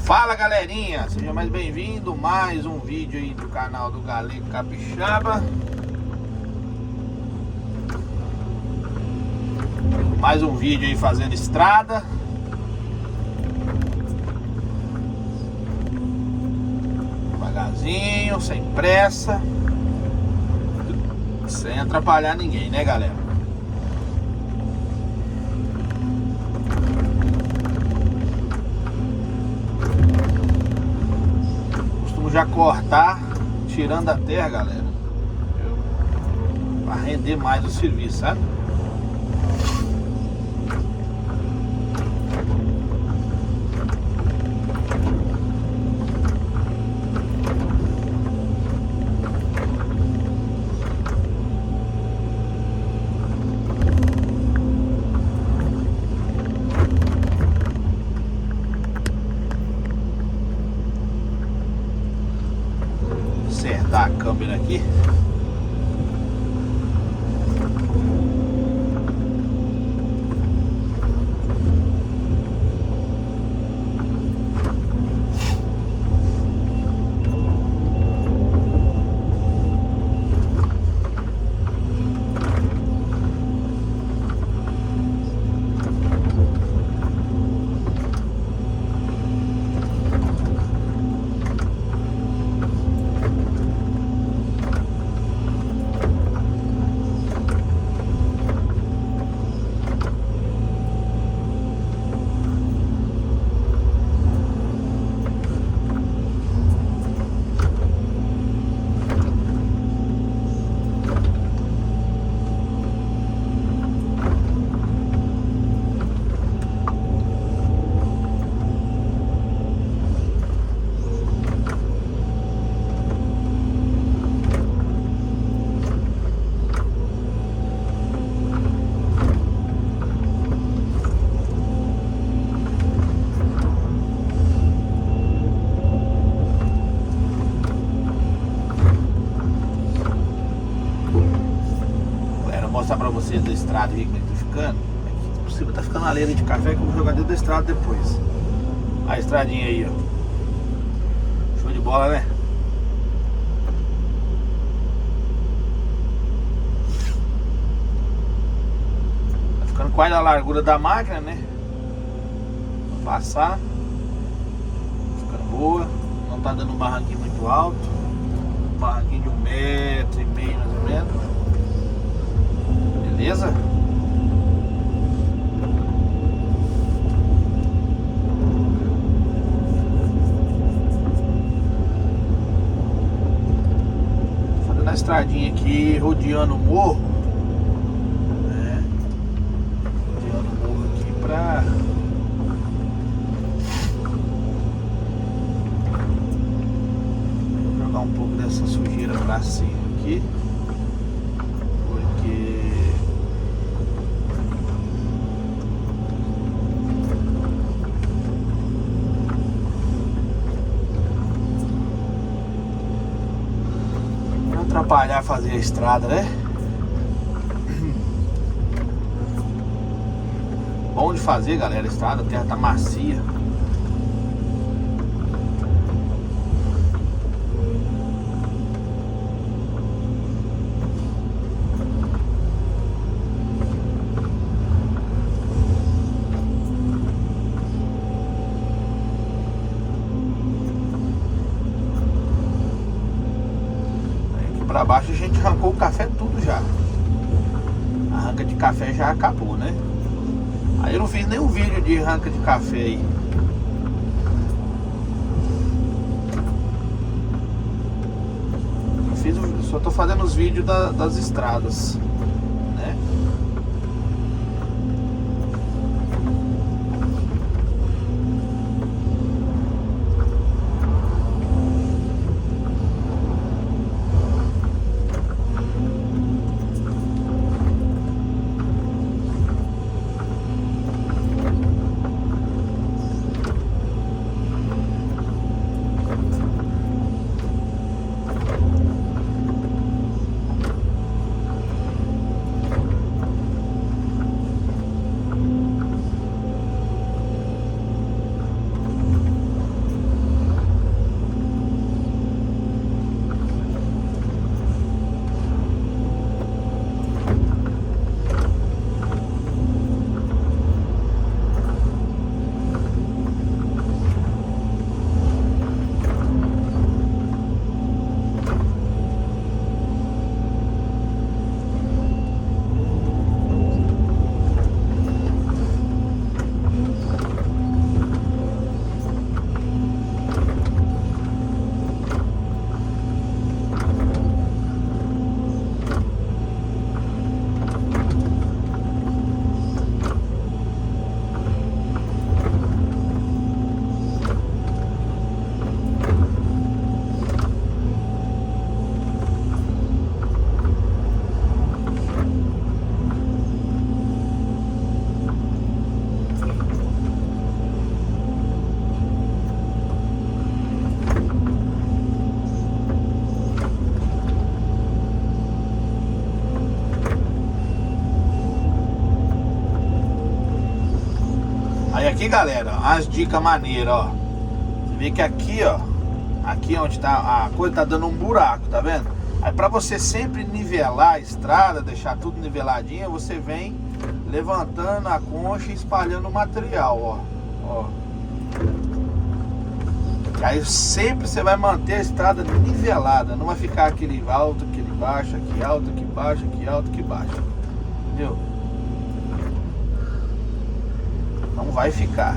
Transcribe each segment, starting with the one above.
Fala galerinha, seja mais bem-vindo, mais um vídeo aí do canal do Galego Capixaba. Mais um vídeo aí fazendo estrada. Devagarzinho, sem pressa, sem atrapalhar ninguém, né galera? Já cortar, tirando a terra, galera, para render mais o serviço, sabe? Acertar a câmera aqui. Mostrar pra vocês da estrada aí como é que tá ficando. Aqui, por cima tá ficando a leira de café que eu vou jogar dentro da estrada depois. A estradinha aí, ó. Show de bola, né? Tá ficando quase a largura da máquina, né? Vou passar. Tá ficando boa. Não tá dando um barranquinho muito alto. Um barranquinho de 1,5 metro mais ou menos. Beleza? Fazendo a estradinha aqui, rodeando o morro, né? Rodeando o morro aqui pra jogar um pouco dessa sujeira pra cima aqui. Atrapalhar fazer a estrada, né? Bom de fazer, galera, a estrada, a terra tá macia. Pra baixo a gente arrancou o café tudo já. A arranca de café já acabou, né? Aí eu não fiz nenhum vídeo de arranca de café aí. Só tô fazendo os vídeos das estradas, né? Aí aqui, galera, as dicas maneiras, ó. Você vê que aqui, ó, aqui onde tá a coisa, tá dando um buraco, tá vendo? Aí pra você sempre nivelar a estrada, deixar tudo niveladinho, você vem levantando a concha e espalhando o material, ó. Ó. Aí sempre você vai manter a estrada nivelada, não vai ficar aquele alto, aquele baixo, aqui alto, aqui baixo, aqui alto, aqui baixo. Entendeu? Não vai ficar.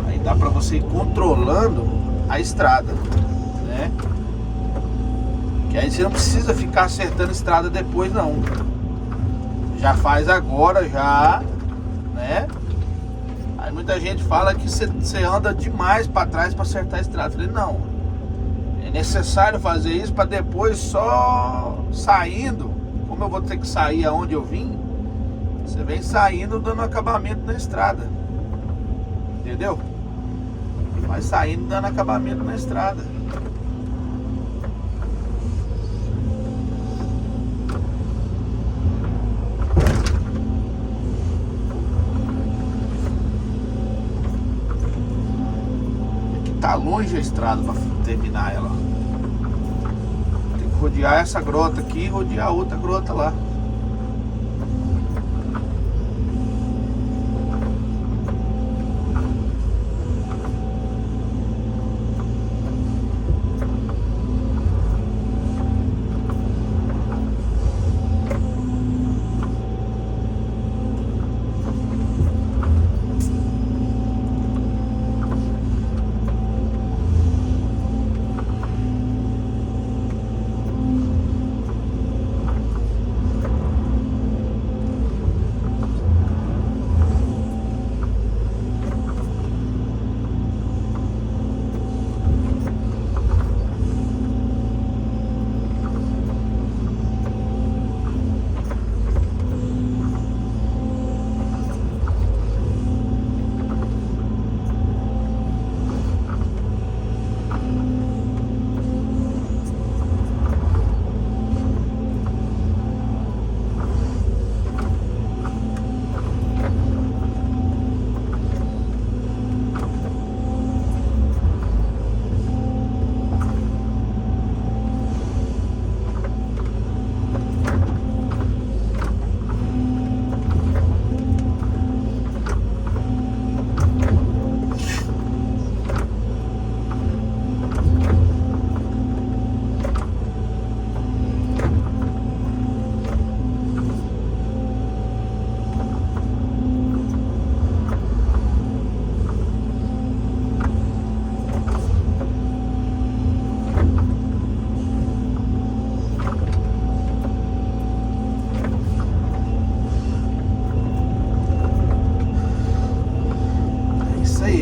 Aí dá pra você ir controlando a estrada, né? Que aí você não precisa ficar acertando a estrada depois, não. Já faz agora, já, né? Aí muita gente fala que você anda demais para trás para acertar a estrada. Eu falei, não. É necessário fazer isso para depois só saindo. Como eu vou ter que sair aonde eu vim, você vem saindo dando acabamento na estrada. Entendeu? Vai saindo dando acabamento na estrada. Tá longe a estrada para terminar ela. Tem que rodear essa grota aqui e rodear a outra grota lá.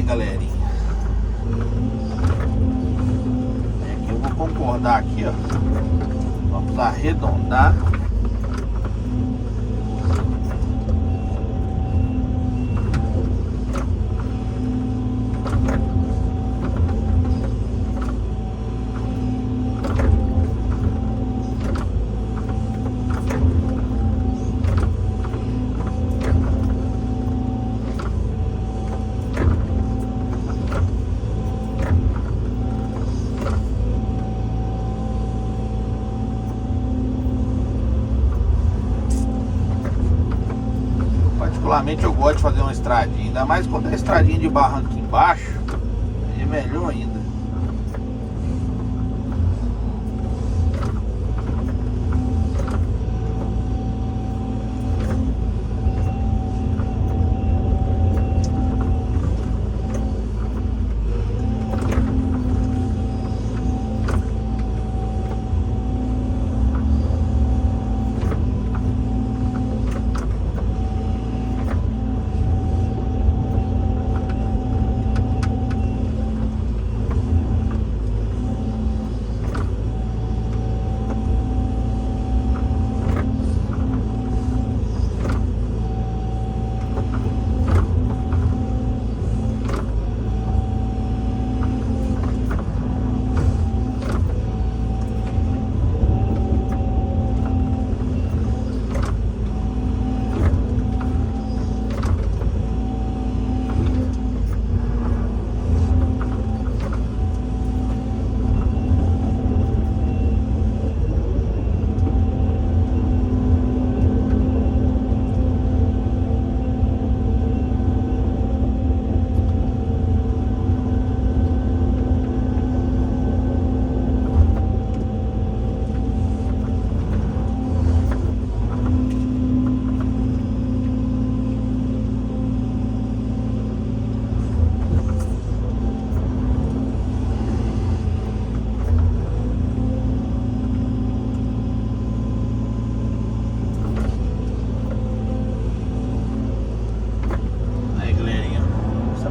Galerinha, aqui eu vou concordar aqui, ó. Vamos arredondar. Particularmente eu gosto de fazer uma estradinha, ainda mais quando é estradinha de barranco embaixo, aí é melhor ainda.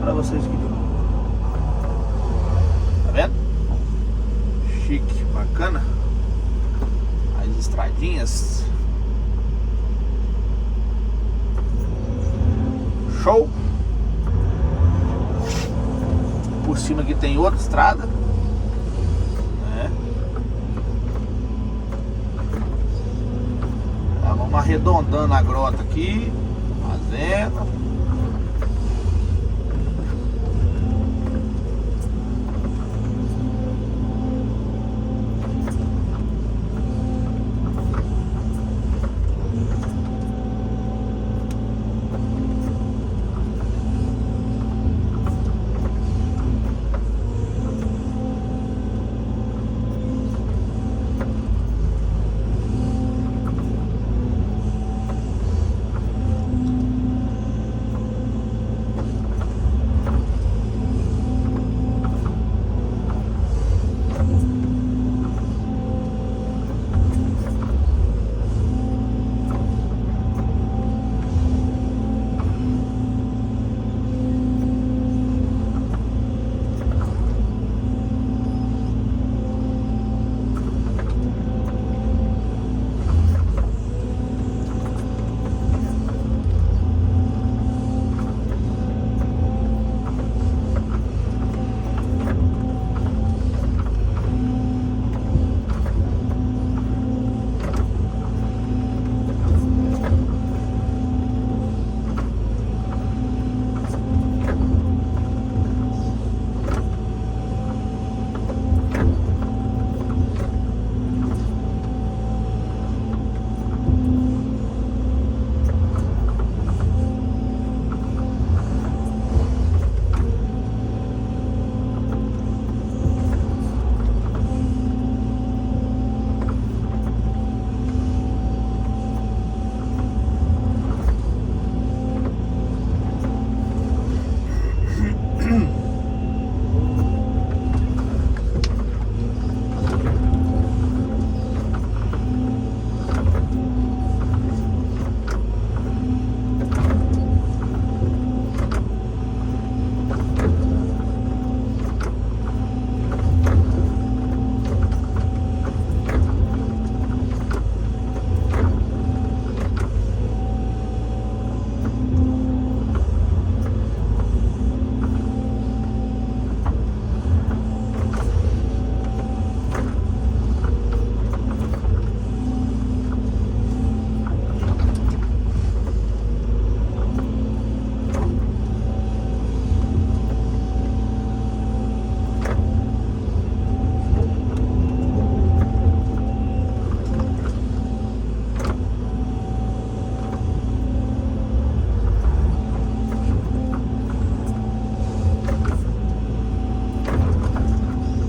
pra vocês aqui de novo. Tá vendo? Chique, bacana. As estradinhas. Show. Por cima aqui tem outra estrada, né? Tá, vamos arredondando a grota aqui, fazendo.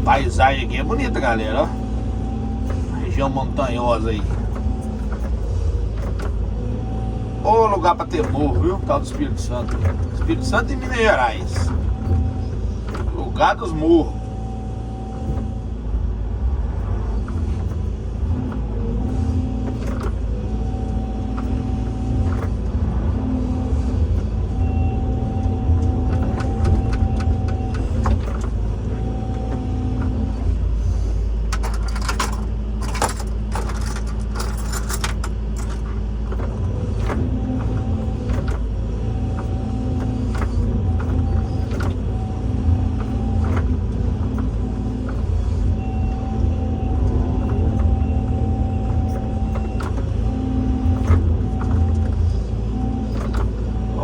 Paisagem aqui é bonita, galera, ó. Região montanhosa aí. Ô lugar pra ter morro, viu? Tal do Espírito Santo. Espírito Santo e Minas Gerais. Lugar dos morros.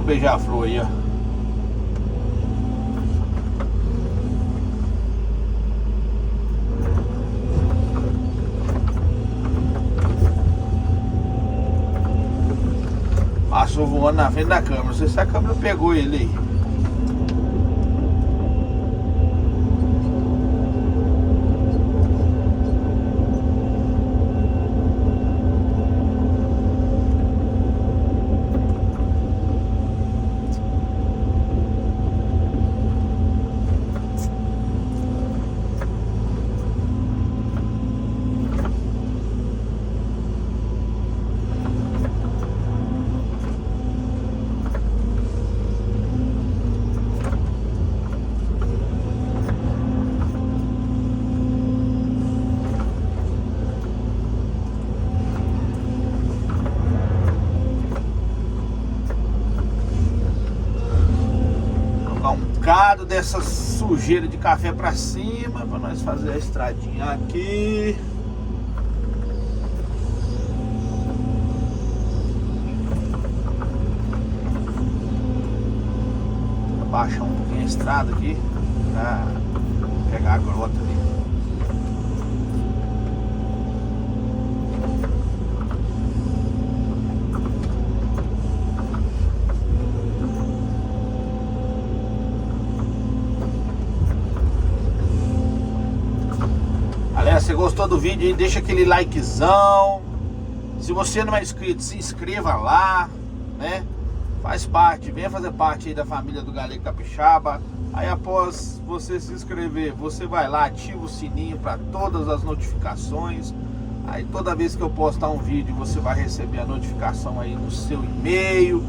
Beija-flor aí, ó. Passou voando na frente da câmera. Não sei se a câmera pegou ele aí. bocado dessa sujeira de café pra cima, pra nós fazer a estradinha aqui. Vou baixar um pouquinho a estrada aqui pra pegar a grota ali. Se você gostou do vídeo aí, deixa aquele likezão. Se você não é inscrito, se inscreva lá, né? Faz parte, venha fazer parte aí da família do Galego Capixaba. Aí após você se inscrever, você vai lá, ativa o sininho para todas as notificações. Aí toda vez que eu postar um vídeo, você vai receber a notificação aí no seu e-mail,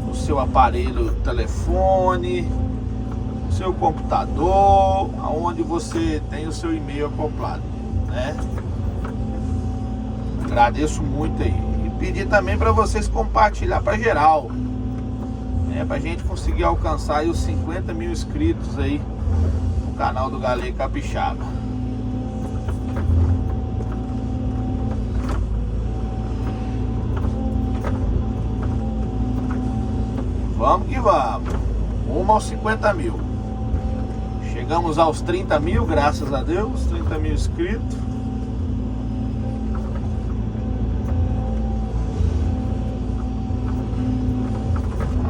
no seu aparelho telefone, no seu computador, aonde você tem o seu e-mail acoplado, né? Agradeço muito aí. E pedir também para vocês compartilhar para geral, né? Pra gente conseguir alcançar aí os 50 mil inscritos aí no canal do Galego Capixaba. Vamos que vamos. Rumo aos 50 mil. Chegamos aos 30 mil, graças a Deus. 30 mil inscritos.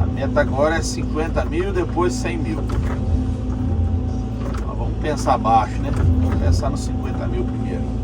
A meta agora é 50 mil, depois 100 mil. Mas vamos pensar baixo, né? Vamos pensar nos 50 mil primeiro.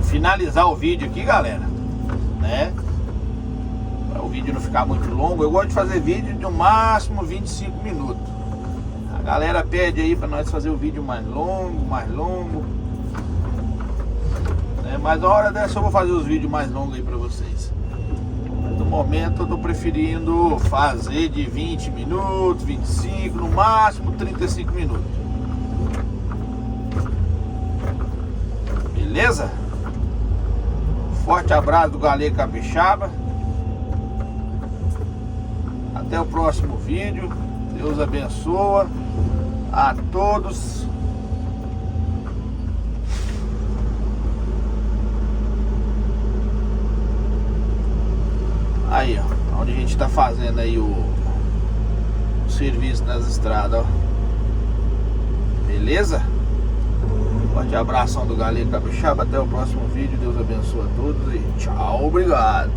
Finalizar o vídeo aqui, galera, né? Para o vídeo não ficar muito longo, eu gosto de fazer vídeo de no máximo 25 minutos. A galera pede aí para nós fazer o vídeo mais longo, né? Mas na hora dessa eu vou fazer os vídeos mais longos aí para vocês. Mas no momento eu tô preferindo fazer de 20 minutos, 25, no máximo 35 minutos. Beleza? Forte abraço do Galego Capixaba. Até o próximo vídeo. Deus abençoa a todos. Aí, ó, onde a gente tá fazendo aí o serviço nas estradas, ó. Beleza? Forte abração do Galego Capixaba. Até o próximo vídeo. Deus abençoe a todos e tchau, obrigado.